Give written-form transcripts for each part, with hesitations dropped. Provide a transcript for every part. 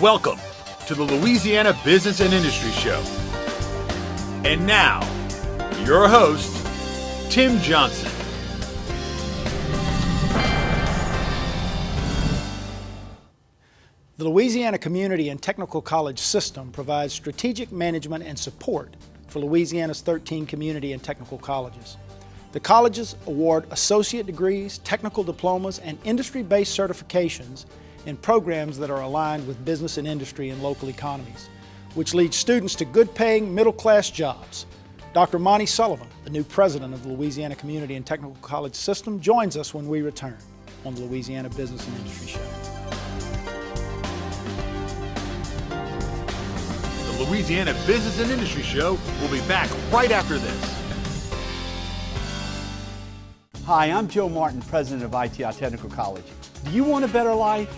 Welcome to the Louisiana Business and Industry Show. And now, your host, Tim Johnson. The Louisiana Community and Technical College system provides strategic management and support for Louisiana's 13 community and technical colleges. The colleges award associate degrees, technical diplomas, and industry-based certifications in programs that are aligned with business and industry and local economies, which leads students to good-paying, middle-class jobs. Dr. Monty Sullivan, the new president of the Louisiana Community and Technical College system, joins us when we return on the Louisiana Business and Industry Show. The Louisiana Business and Industry Show will be back right after this. Hi, I'm Joe Martin, president of ITI Technical College. Do you want a better life?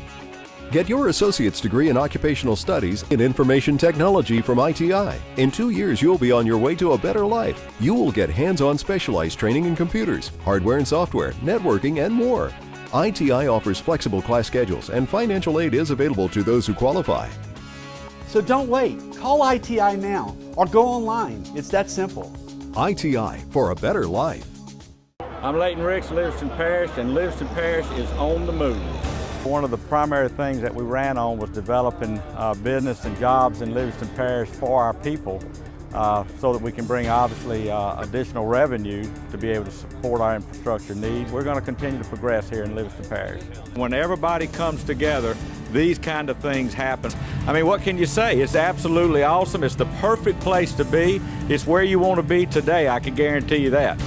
Get your associate's degree in occupational studies in information technology from ITI. In 2 years, you'll be on your way to a better life. You will get hands-on specialized training in computers, hardware and software, networking, and more. ITI offers flexible class schedules, and financial aid is available to those who qualify. So don't wait. Call ITI now or go online. It's that simple. ITI for a better life. I'm Leighton Ricks, Livingston Parish, and Livingston Parish is on the move. One of the primary things that we ran on was developing business and jobs in Livingston Parish for our people so that we can bring obviously additional revenue to be able to support our infrastructure needs. We're going to continue to progress here in Livingston Parish. When everybody comes together, these kind of things happen. I mean, what can you say? It's absolutely awesome. It's the perfect place to be. It's where you want to be today, I can guarantee you that.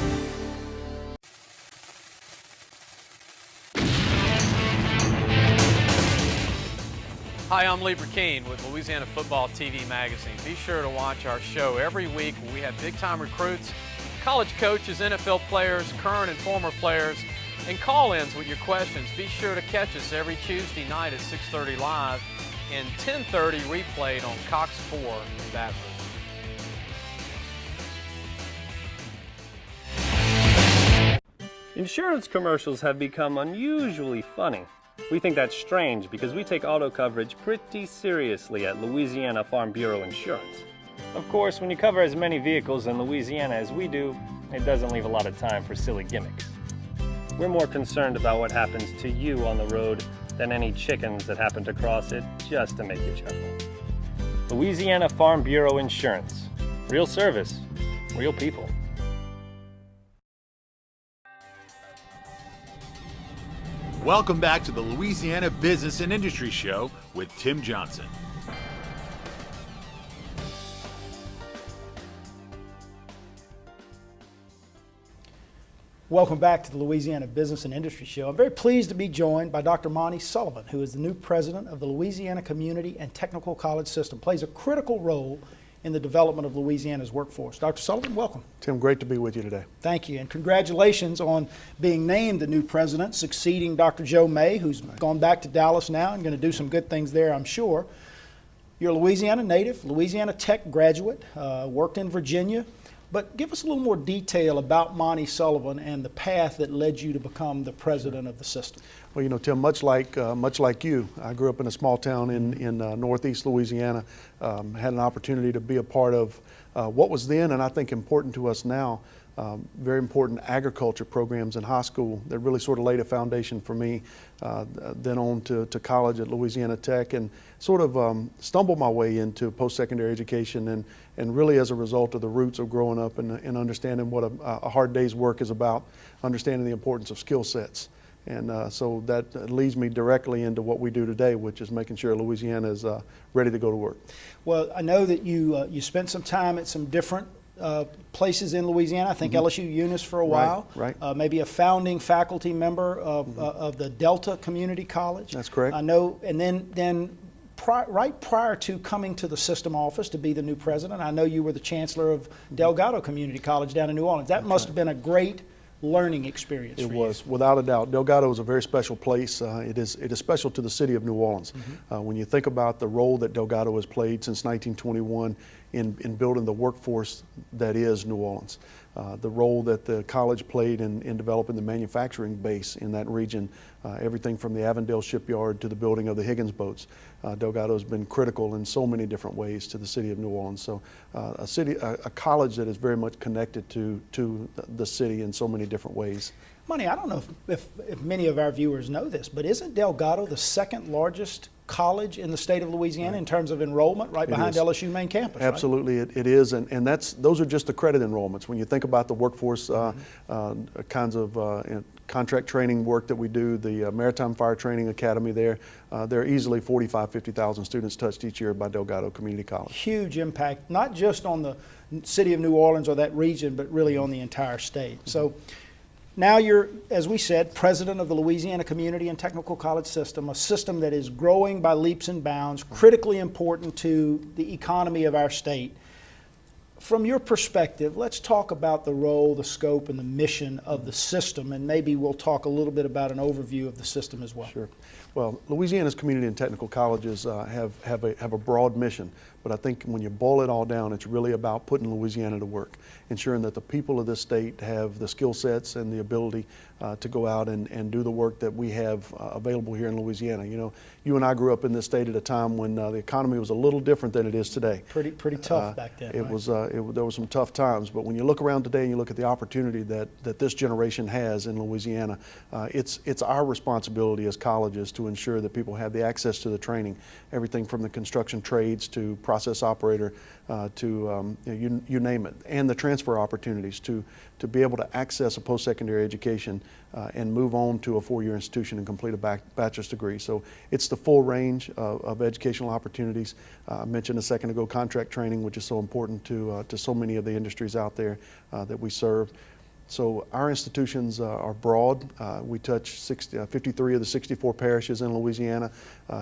Hi, I'm Lee Burkeen with Louisiana Football TV Magazine. Be sure to watch our show every week where we have big-time recruits, college coaches, NFL players, current and former players, and call-ins with your questions. Be sure to catch us every Tuesday night at 6:30 live and 10:30 replayed on Cox 4 in Baton Rouge. Insurance commercials have become unusually funny. We think that's strange because we take auto coverage pretty seriously at Louisiana Farm Bureau Insurance. Of course, when you cover as many vehicles in Louisiana as we do, it doesn't leave a lot of time for silly gimmicks. We're more concerned about what happens to you on the road than any chickens that happen to cross it just to make you chuckle. Louisiana Farm Bureau Insurance. Real service, real people. Welcome back to the Louisiana Business and Industry Show with Tim Johnson. Welcome back to the Louisiana Business and Industry Show. I'm very pleased to be joined by Dr. Monty Sullivan, who is the new president of the Louisiana Community and Technical College system, plays a critical role in the development of Louisiana's workforce. Dr. Sullivan, welcome. Tim, great to be with you today. Thank you, and congratulations on being named the new president, succeeding Dr. Joe May, who's gone back to Dallas now and going to do some good things there, I'm sure. You're a Louisiana native, Louisiana Tech graduate, worked in Virginia, but give us a little more detail about Monty Sullivan and the path that led you to become the president of the system. Well, you know, Tim, much like you, I grew up in a small town in northeast Louisiana, had an opportunity to be a part of what was then, and I think important to us now, very important agriculture programs in high school that really sort of laid a foundation for me, then on to college at Louisiana Tech, and sort of stumbled my way into post-secondary education, and really as a result of the roots of growing up and understanding what a hard day's work is about, understanding the importance of skill sets. And so that leads me directly into what we do today, which is making sure Louisiana is ready to go to work. Well, I know that you spent some time at some different places in Louisiana. I think LSU Eunice for a while. Right. Maybe a founding faculty member of the Delta Community College. That's correct. I know, and then right prior to coming to the system office to be the new president, I know you were the chancellor of Delgado Community College down in New Orleans. That must have been a great learning experience for you. It was, without a doubt. Delgado is a very special place. It is special to the city of New Orleans. When you think about the role that Delgado has played since 1921 in building the workforce that is New Orleans. The role that the college played in developing the manufacturing base in that region, everything from the Avondale shipyard to the building of the Higgins boats. Delgado has been critical in so many different ways to the city of New Orleans. So a college that is very much connected to the city in so many different ways. Monty, I don't know if many of our viewers know this, but isn't Delgado the second largest college in the state of Louisiana in terms of enrollment, right behind LSU main campus? Absolutely, right? It is, and those are just the credit enrollments. When you think about the workforce kinds of contract training work that we do, the Maritime Fire Training Academy there are easily 50,000 students touched each year by Delgado Community College. Huge impact, not just on the city of New Orleans or that region, but really on the entire state. So now you're, as we said, president of the Louisiana Community and Technical College System, a system that is growing by leaps and bounds, critically important to the economy of our state. From your perspective, let's talk about the role, the scope, and the mission of the system, and maybe we'll talk a little bit about an overview of the system as well. Sure. Well, Louisiana's community and technical colleges have a broad mission, but I think when you boil it all down, it's really about putting Louisiana to work, ensuring that the people of this state have the skill sets and the ability to go out and do the work that we have available here in Louisiana. You know, you and I grew up in this state at a time when the economy was a little different than it is today. Pretty tough back then. It was there were some tough times, but when you look around today and you look at the opportunity that this generation has in Louisiana, it's our responsibility as colleges to ensure that people have the access to the training, everything from the construction trades to process operator to you name it, and the transfer opportunities to be able to access a post-secondary education and move on to a four-year institution and complete a bachelor's degree. So it's the full range of educational opportunities. I mentioned a second ago contract training, which is so important to so many of the industries out there that we serve. So our institutions are broad. We touch 53 of the 64 parishes in Louisiana.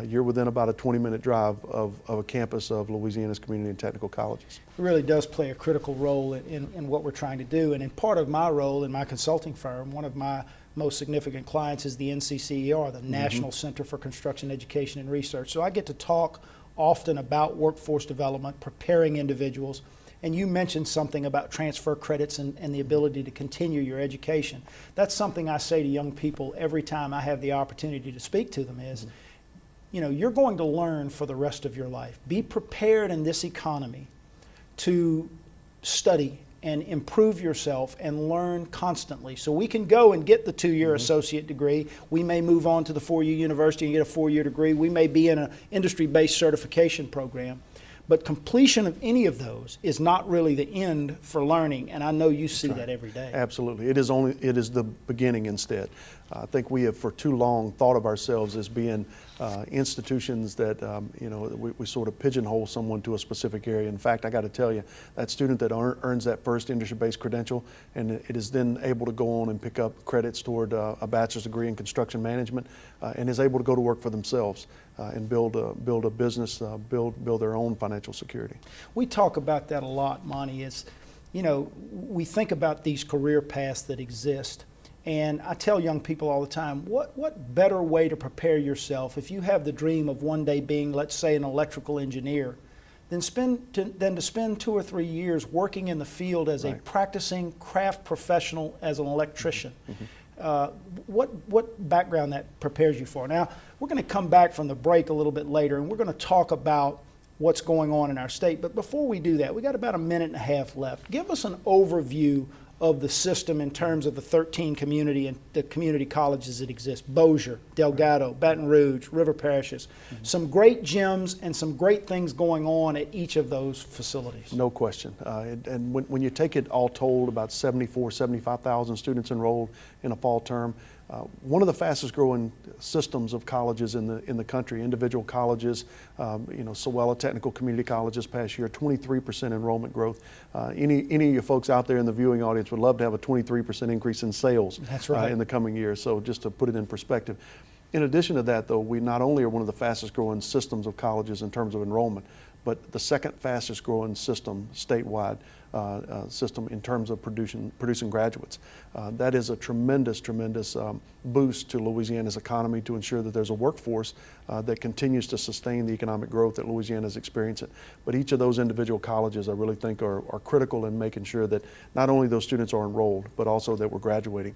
You're within about a 20-minute drive of a campus of Louisiana's community and technical colleges. It really does play a critical role in what we're trying to do. And in part of my role in my consulting firm, one of my most significant clients is the NCCER, the National Center for Construction Education and Research. So I get to talk often about workforce development, preparing individuals. And you mentioned something about transfer credits and the ability to continue your education. That's something I say to young people every time I have the opportunity to speak to them is, you know, you're going to learn for the rest of your life. Be prepared in this economy to study and improve yourself and learn constantly. So we can go and get the two-year associate degree. We may move on to the four-year university and get a four-year degree. We may be in an industry-based certification program. But completion of any of those is not really the end for learning, and I know you see that every day. Absolutely. It is the beginning instead. I think we have for too long thought of ourselves as being institutions that we sort of pigeonhole someone to a specific area. In fact, I got to tell you, that student that earns that first industry-based credential and it is then able to go on and pick up credits toward a bachelor's degree in construction management and is able to go to work for themselves and build a business, build their own financial security. We talk about that a lot, Monty. We think about these career paths that exist. And I tell young people all the time, what better way to prepare yourself if you have the dream of one day being, let's say, an electrical engineer, than to spend 2 or 3 years working in the field as a practicing craft professional as an electrician. What background that prepares you for? Now, we're going to come back from the break a little bit later, and we're going to talk about what's going on in our state. But before we do that, we got about a minute and a half left. Give us an overview of the system in terms of the 13 community and the community colleges that exist: Bossier, Delgado, Baton Rouge, River Parishes. Some great gems and some great things going on at each of those facilities. No question. And when you take it all told, about 75,000 students enrolled in a fall term. One of the fastest growing systems of colleges in the country, individual colleges, Sowella Technical Community College this past year, 23% enrollment growth. Any of you folks out there in the viewing audience would love to have a 23% increase in sales in the coming years. So just to put it in perspective. In addition to that, though, we not only are one of the fastest growing systems of colleges in terms of enrollment, but the second fastest growing system statewide system in terms of producing graduates. That is a tremendous boost to Louisiana's economy to ensure that there's a workforce that continues to sustain the economic growth that Louisiana is experiencing. But each of those individual colleges, I really think, are critical in making sure that not only those students are enrolled, but also that we're graduating.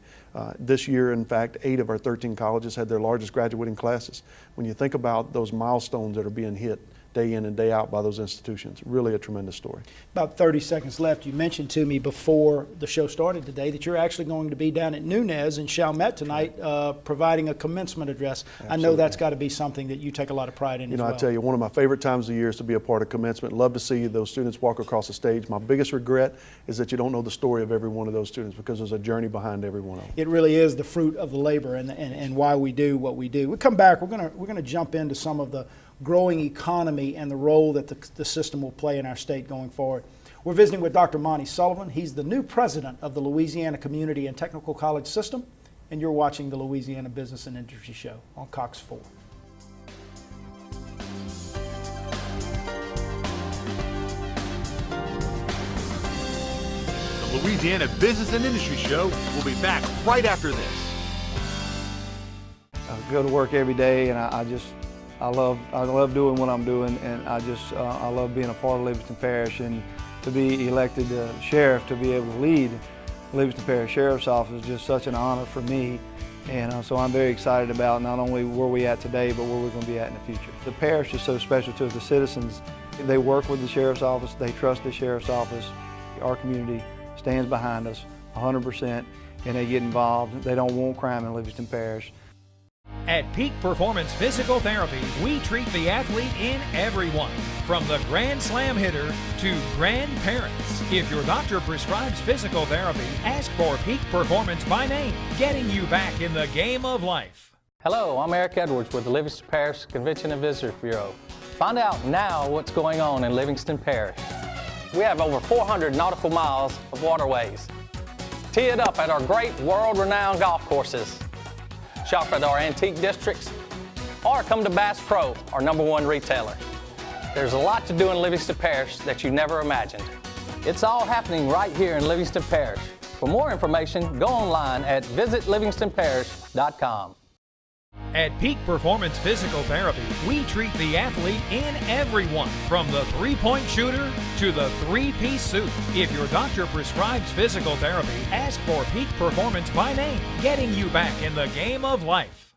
This year, in fact, 8 of our 13 colleges had their largest graduating classes. When you think about those milestones that are being hit day in and day out by those institutions, really a tremendous story. About 30 seconds left. You mentioned to me before the show started today that you're actually going to be down at Nunez in Chalmette tonight providing a commencement address. Absolutely. I know that's got to be something that you take a lot of pride in as well. I tell you, one of my favorite times of the year is to be a part of commencement. Love to see those students walk across the stage. My biggest regret is that you don't know the story of every one of those students, because there's a journey behind every one of them. It really is the fruit of the labor and why we do what we do. We come back, we're going to jump into some of the growing economy and the role that the system will play in our state going forward. We're visiting with Dr. Monty Sullivan. He's the new president of the Louisiana Community and Technical College System, and you're watching the Louisiana Business and Industry Show on Cox 4. The Louisiana Business and Industry Show will be back right after this. I go to work every day, and I love doing what I'm doing, and I love being a part of Livingston Parish, and to be elected sheriff, to be able to lead Livingston Parish Sheriff's Office is just such an honor for me. And so I'm very excited about not only where we're at today, but where we're going to be at in the future. The parish is so special to the citizens. They work with the Sheriff's Office, they trust the Sheriff's Office. Our community stands behind us 100%, and they get involved. They don't want crime in Livingston Parish. At Peak Performance Physical Therapy, we treat the athlete in everyone, from the Grand Slam hitter to grandparents. If your doctor prescribes physical therapy, ask for Peak Performance by name, getting you back in the game of life. Hello, I'm Eric Edwards with the Livingston Parish Convention and Visitors Bureau. Find out now what's going on in Livingston Parish. We have over 400 nautical miles of waterways. Tee it up at our great world-renowned golf courses. Shop at our antique districts, or come to Bass Pro, our #1 retailer. There's a lot to do in Livingston Parish that you never imagined. It's all happening right here in Livingston Parish. For more information, go online at visitlivingstonparish.com. At Peak Performance Physical Therapy, we treat the athlete in everyone, from the three-point shooter to the three-piece suit. If your doctor prescribes physical therapy, ask for Peak Performance by name, getting you back in the game of life.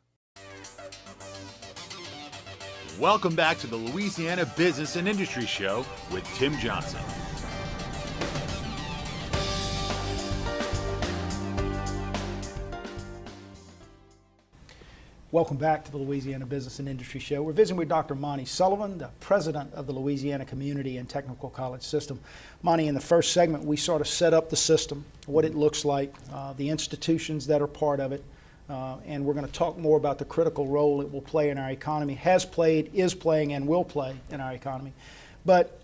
Welcome back to the Louisiana Business and Industry Show with Tim Johnson. Welcome back to the Louisiana Business and Industry Show. We're visiting with Dr. Monty Sullivan, the president of the Louisiana Community and Technical College System. Monty, in the first segment, we sort of set up the system, what it looks like, the institutions that are part of it, and we're going to talk more about the critical role it will play in our economy, has played, is playing, and will play in our economy. But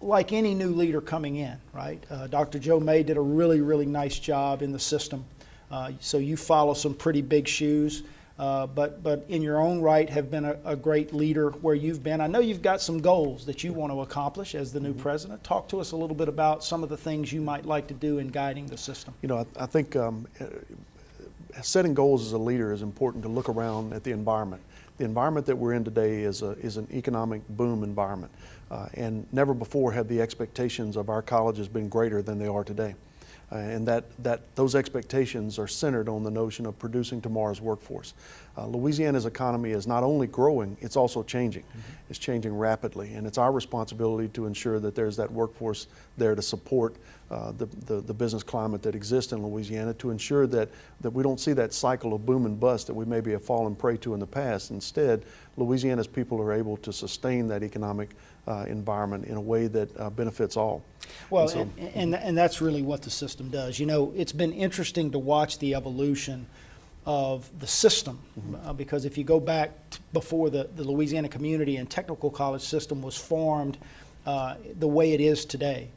like any new leader coming in, right, Dr. Joe May did a really nice job in the system. So you follow some pretty big shoes. But in your own right have been a great leader where you've been. I know you've got some goals that you want to accomplish as the new president. Talk to us a little bit about some of the things you might like to do in guiding the system. You know, I think setting goals as a leader is important to look around at the environment. The environment that we're in today is an economic boom environment, and never before have the expectations of our colleges been greater than they are today. And those expectations are centered on the notion of producing tomorrow's workforce. Louisiana's economy is not only growing, it's also changing. It's changing rapidly, and it's our responsibility to ensure that there's that workforce there to support the business climate that exists in Louisiana, to ensure that we don't see that cycle of boom and bust that we maybe have fallen prey to in the past. Instead, Louisiana's people are able to sustain that economic environment in a way that benefits all. Well, and that's really what the system does. You know, it's been interesting to watch the evolution of the system, because if you go back before the Louisiana Community and Technical College System was formed the way it is today,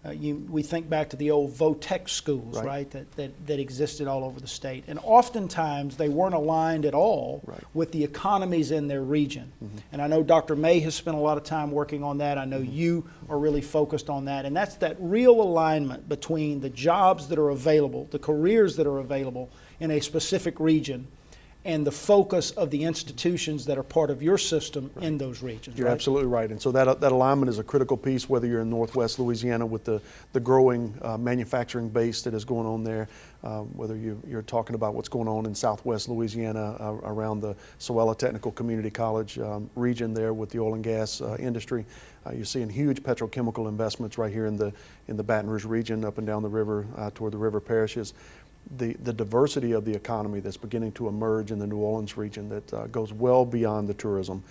We think back to the old VOTEC schools, right, that existed all over the state. And oftentimes they weren't aligned at all with the economies in their region. And I know Dr. May has spent a lot of time working on that. I know you are really focused on that. And that's that real alignment between the jobs that are available, the careers that are available in a specific region, and the focus of the institutions that are part of your system in those regions. You're absolutely right. And so that alignment is a critical piece, whether you're in Northwest Louisiana with the growing manufacturing base that is going on there, whether you're talking about what's going on in Southwest Louisiana around the Sewella Technical Community College region there with the oil and gas industry. You're seeing huge petrochemical investments right here in the Baton Rouge region, up and down the river toward the river parishes. The diversity of the economy that's beginning to emerge in the New Orleans region that goes well beyond the tourism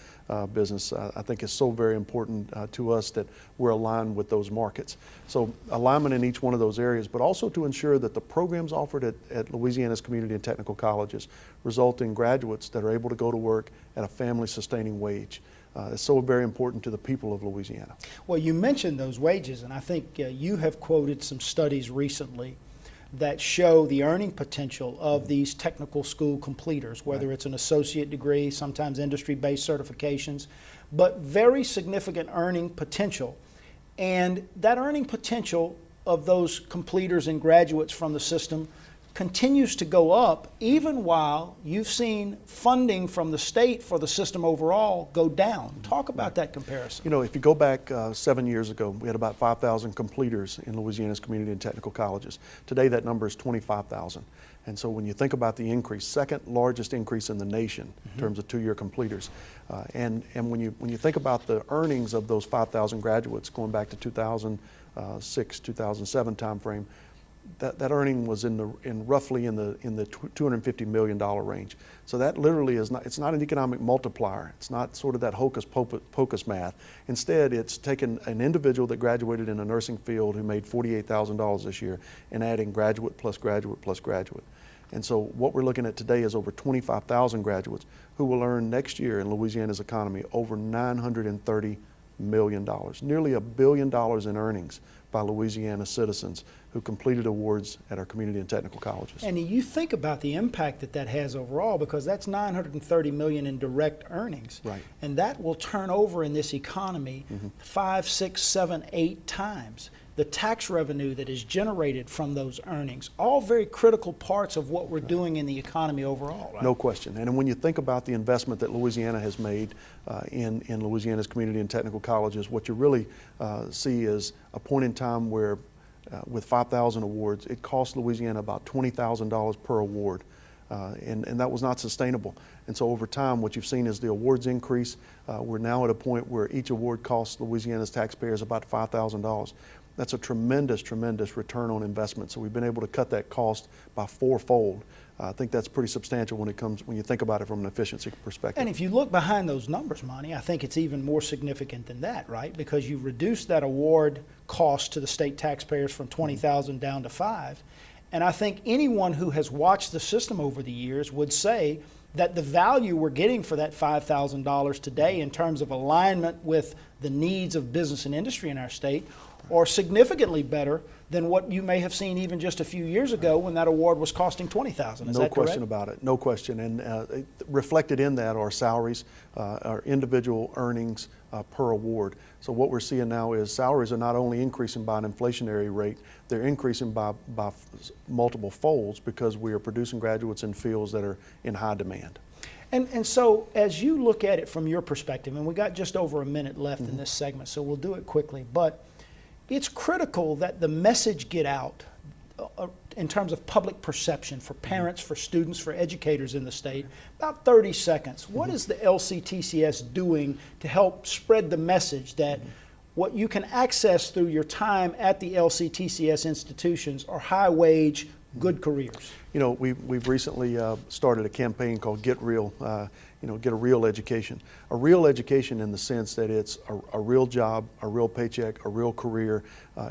business, I think is so very important to us that we're aligned with those markets. So alignment in each one of those areas, but also to ensure that the programs offered at Louisiana's community and technical colleges result in graduates that are able to go to work at a family-sustaining wage. It's so very important to the people of Louisiana. Well, you mentioned those wages, and I think you have quoted some studies recently that show the earning potential of these technical school completers, whether it's an associate degree, sometimes industry-based certifications, but very significant earning potential. And that earning potential of those completers and graduates from the system continues to go up even while you've seen funding from the state for the system overall go down. Talk about that comparison. You know, if you go back 7 years ago, we had about 5,000 completers in Louisiana's community and technical colleges. Today that number is 25,000. And so when you think about the increase, second largest increase in the nation in terms of two-year completers. And when you think about the earnings of those 5,000 graduates going back to 2006, 2007 timeframe, that earning was roughly in the $250 million range. So that literally is not, it's not an economic multiplier. It's not sort of that hocus pocus math. Instead, it's taken an individual that graduated in a nursing field who made $48,000 this year and adding graduate plus graduate plus graduate. And so what we're looking at today is over 25,000 graduates who will earn next year in Louisiana's economy over $930 million, nearly $1 billion in earnings by Louisiana citizens who completed awards at our community and technical colleges. And you think about the impact that that has overall, because that's $930 million in direct earnings. Right. And that will turn over in this economy 5, 6, 7, 8 times the tax revenue that is generated from those earnings. All very critical parts of what we're doing in the economy overall. Right? No question. And when you think about the investment that Louisiana has made in Louisiana's community and technical colleges, what you really see is a point in time where with 5,000 awards, it cost Louisiana about $20,000 per award. And that was not sustainable. And so over time, what you've seen is the awards increase. We're now at a point where each award costs Louisiana's taxpayers about $5,000. That's a tremendous, tremendous return on investment. So we've been able to cut that cost by 4-fold. I think that's pretty substantial when you think about it from an efficiency perspective. And if you look behind those numbers, Monty, I think it's even more significant than that, right? Because you reduce that award cost to the state taxpayers from $20,000 down to $5,000. And I think anyone who has watched the system over the years would say that the value we're getting for that $5,000 today in terms of alignment with the needs of business and industry in our state are significantly better than what you may have seen even just a few years ago when that award was costing $20,000. Is that correct? No question about it. No question. And reflected in that are salaries, our individual earnings per award. So what we're seeing now is salaries are not only increasing by an inflationary rate, they're increasing by multiple folds because we are producing graduates in fields that are in high demand. And so as you look at it from your perspective, and we got just over a minute left in this segment, so we'll do it quickly, but it's critical that the message get out in terms of public perception for parents, for students, for educators in the state. About 30 seconds. What is the LCTCS doing to help spread the message that what you can access through your time at the LCTCS institutions are high wage, good careers? You know, we've recently started a campaign called Get Real, get a real education. A real education in the sense that it's a real job, a real paycheck, a real career.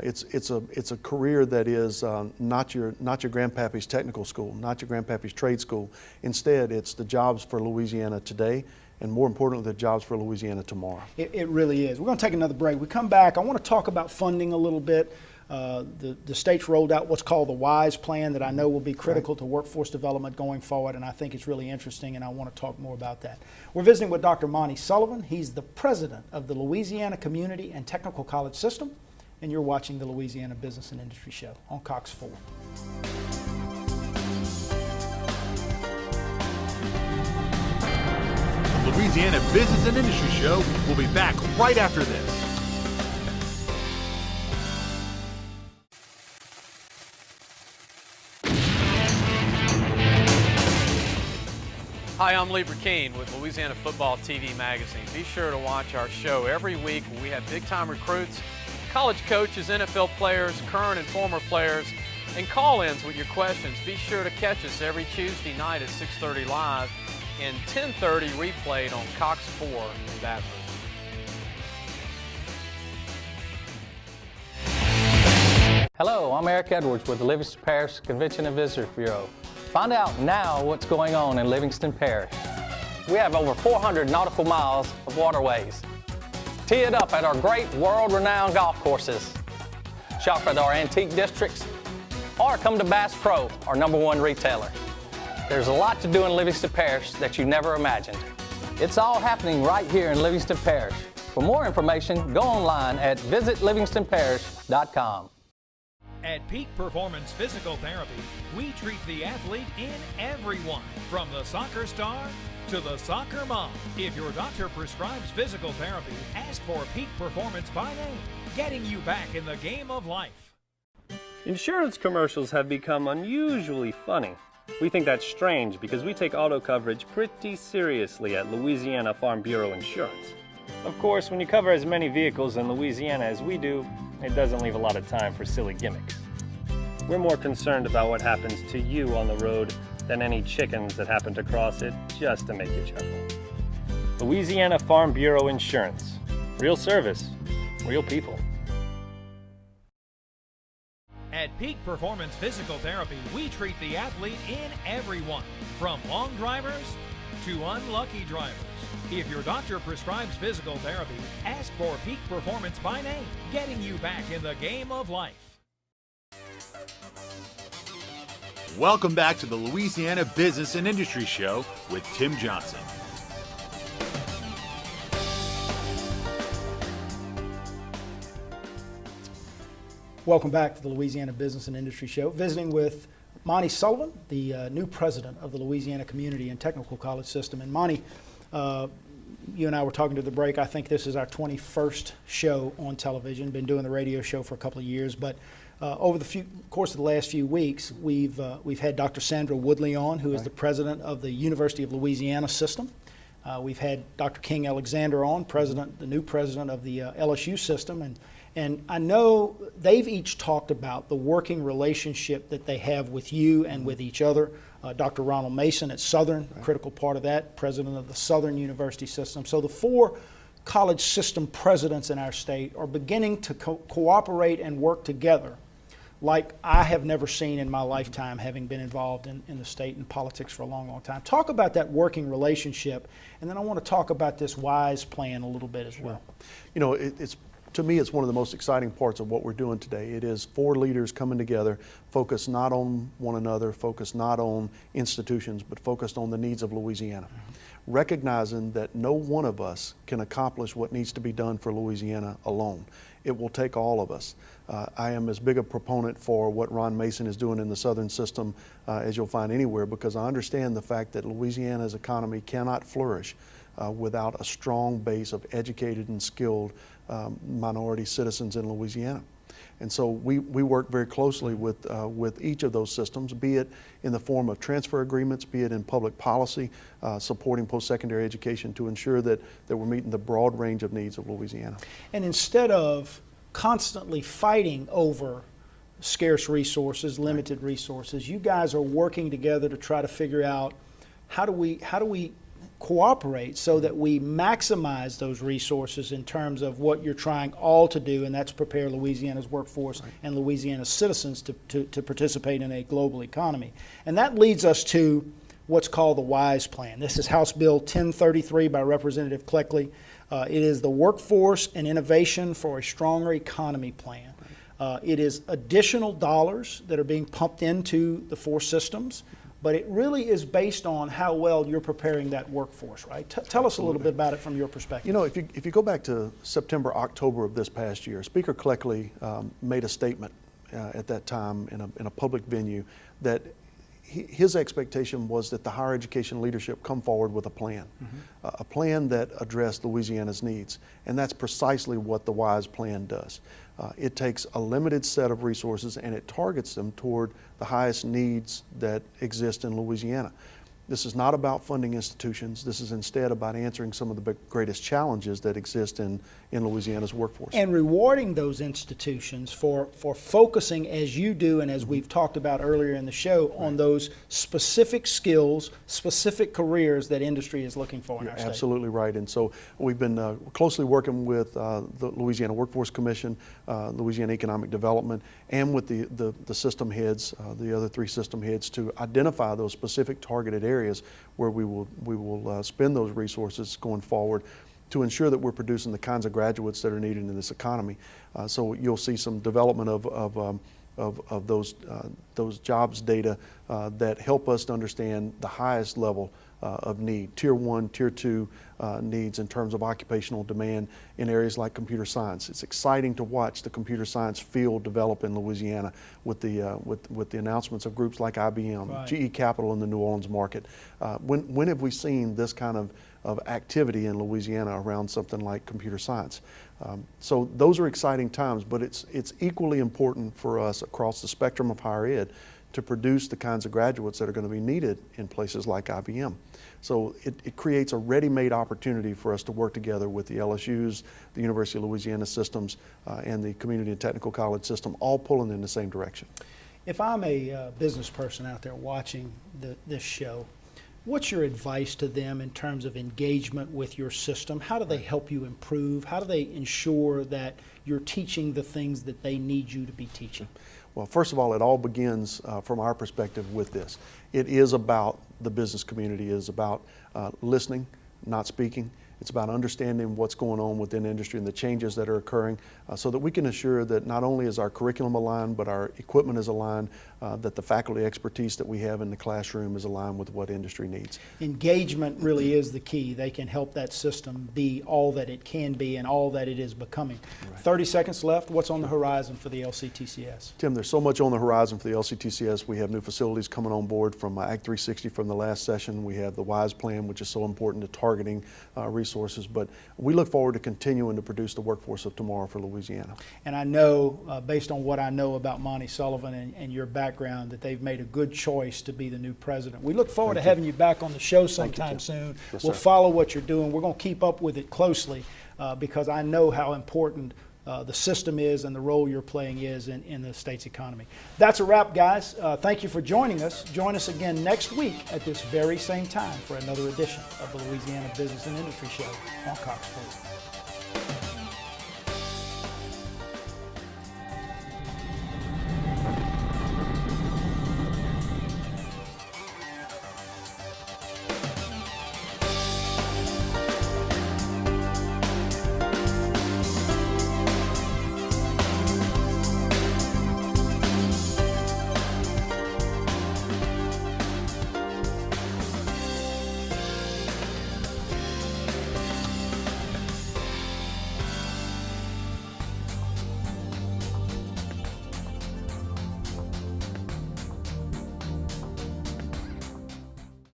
It's a career that is not your grandpappy's technical school, not your grandpappy's trade school. Instead, it's the jobs for Louisiana today, and more importantly, the jobs for Louisiana tomorrow. It really is. We're going to take another break. We come back, I want to talk about funding a little bit. The state's rolled out what's called the WISE plan that I know will be critical to workforce development going forward, and I think it's really interesting, and I want to talk more about that. We're visiting with Dr. Monty Sullivan. He's the president of the Louisiana Community and Technical College System, and you're watching the Louisiana Business and Industry Show on Cox 4. The Louisiana Business and Industry Show will be back right after this. Hi, I'm Lee Burkeen with Louisiana Football TV Magazine. Be sure to watch our show every week where we have big-time recruits, college coaches, NFL players, current and former players, and call-ins with your questions. Be sure to catch us every Tuesday night at 6:30 live and 10:30 replayed on Cox 4 in Baton Rouge. Hello, I'm Eric Edwards with the Livingston Parish Convention and Visitors Bureau. Find out now what's going on in Livingston Parish. We have over 400 nautical miles of waterways. Tee it up at our great world-renowned golf courses. Shop at our antique districts, or come to Bass Pro, our #1 retailer. There's a lot to do in Livingston Parish that you never imagined. It's all happening right here in Livingston Parish. For more information, go online at visitlivingstonparish.com. At Peak Performance Physical Therapy, we treat the athlete in everyone, from the soccer star to the soccer mom. If your doctor prescribes physical therapy, ask for Peak Performance by name, getting you back in the game of life. Insurance commercials have become unusually funny. We think that's strange because we take auto coverage pretty seriously at Louisiana Farm Bureau Insurance. Of course, when you cover as many vehicles in Louisiana as we do, it doesn't leave a lot of time for silly gimmicks. We're more concerned about what happens to you on the road than any chickens that happen to cross it just to make you chuckle. Louisiana Farm Bureau Insurance. Real service, real people. At Peak Performance Physical Therapy, we treat the athlete in everyone, from long drivers to unlucky drivers. If your doctor prescribes physical therapy, ask for Peak Performance by name, getting you back in the game of life. Welcome back to the Louisiana Business and Industry Show with Tim Johnson. Welcome back to the Louisiana Business and Industry Show. Visiting with Monty Sullivan, the new president of the Louisiana Community and Technical College System. And Monty, you and I were talking to the break. I think this is our 21st show on television. Been doing the radio show for a couple of years, but over the course of the last few weeks, we've had Dr. Sandra Woodley on, who is the president of the University of Louisiana system. We've had Dr. King Alexander on, the new president of the LSU system, and I know they've each talked about the working relationship that they have with you and with each other. Dr. Ronald Mason at Southern, a critical part of that, president of the Southern University system. So the 4 college system presidents in our state are beginning to cooperate and work together like I have never seen in my lifetime, having been involved in the state and politics for a long, long time. Talk about that working relationship, and then I want to talk about this WISE plan a little bit as well. You know, to me, it's one of the most exciting parts of what we're doing today. It is 4 leaders coming together, focused not on one another, focused not on institutions, but focused on the needs of Louisiana. Recognizing that no one of us can accomplish what needs to be done for Louisiana alone. It will take all of us. I am as big a proponent for what Ron Mason is doing in the Southern system as you'll find anywhere, because I understand the fact that Louisiana's economy cannot flourish without a strong base of educated and skilled minority citizens in Louisiana. And so we work very closely with each of those systems, be it in the form of transfer agreements, be it in public policy, supporting post-secondary education to ensure that we're meeting the broad range of needs of Louisiana. And instead of constantly fighting over scarce resources, limited resources, you guys are working together to try to figure out how do we cooperate so that we maximize those resources in terms of what you're trying all to do, and that's prepare Louisiana's workforce and Louisiana's citizens to participate in a global economy. And that leads us to what's called the WISE plan. This is House Bill 1033 by Representative Cleckley. It is the Workforce and Innovation for a Stronger Economy plan. It is additional dollars that are being pumped into the 4 systems, but it really is based on how well you're preparing that workforce, right? Tell us a little bit about it from your perspective. You know, if you go back to September, October of this past year, Speaker Cleckley made a statement at that time in a public venue that his expectation was that the higher education leadership come forward with a plan, a plan that addressed Louisiana's needs. And that's precisely what the WISE plan does. It takes a limited set of resources and it targets them toward the highest needs that exist in Louisiana. This is not about funding institutions. This is instead about answering some of the greatest challenges that exist in Louisiana's workforce. And rewarding those institutions for focusing, as you do and as we've talked about earlier in the show, on those specific skills, specific careers that industry is looking for in our state. Absolutely right. And so we've been closely working with the Louisiana Workforce Commission, Louisiana Economic Development, and with the system heads, the other 3 system heads, to identify those specific targeted areas where we will spend those resources going forward to ensure that we're producing the kinds of graduates that are needed in this economy. So you'll see some development of those jobs data that help us to understand the highest level of need, Tier 1, Tier 2 needs in terms of occupational demand in areas like computer science. It's exciting to watch the computer science field develop in Louisiana with the announcements of groups like IBM, GE Capital in the New Orleans market. When have we seen this kind of activity in Louisiana around something like computer science? So those are exciting times, but it's equally important for us across the spectrum of higher ed to produce the kinds of graduates that are going to be needed in places like IBM. So it creates a ready-made opportunity for us to work together with the LSUs, the University of Louisiana systems, and the Community and Technical College system, all pulling in the same direction. If I'm a business person out there watching this show, what's your advice to them in terms of engagement with your system? How do they help you improve? How do they ensure that you're teaching the things that they need you to be teaching? Well, first of all, it all begins from our perspective with this. It is about the business community. It is about listening, not speaking. It's about understanding what's going on within industry and the changes that are occurring so that we can assure that not only is our curriculum aligned, but our equipment is aligned, that the faculty expertise that we have in the classroom is aligned with what industry needs. Engagement really is the key. They can help that system be all that it can be and all that it is becoming. 30 seconds left. What's on the horizon for the LCTCS? Tim, there's so much on the horizon for the LCTCS. We have new facilities coming on board from Act 360 from the last session. We have the WISE plan, which is so important to targeting resources, but we look forward to continuing to produce the workforce of tomorrow for Louisiana. And I know, based on what I know about Monty Sullivan and your background, that they've made a good choice to be the new president. We look forward to having you back on the show sometime soon. Yes, we'll follow what you're doing. We're going to keep up with it closely because I know how important the system is and the role you're playing is in the state's economy. That's a wrap, guys. Thank you for joining us. Join us again next week at this very same time for another edition of the Louisiana Business and Industry Show on Cox Sports.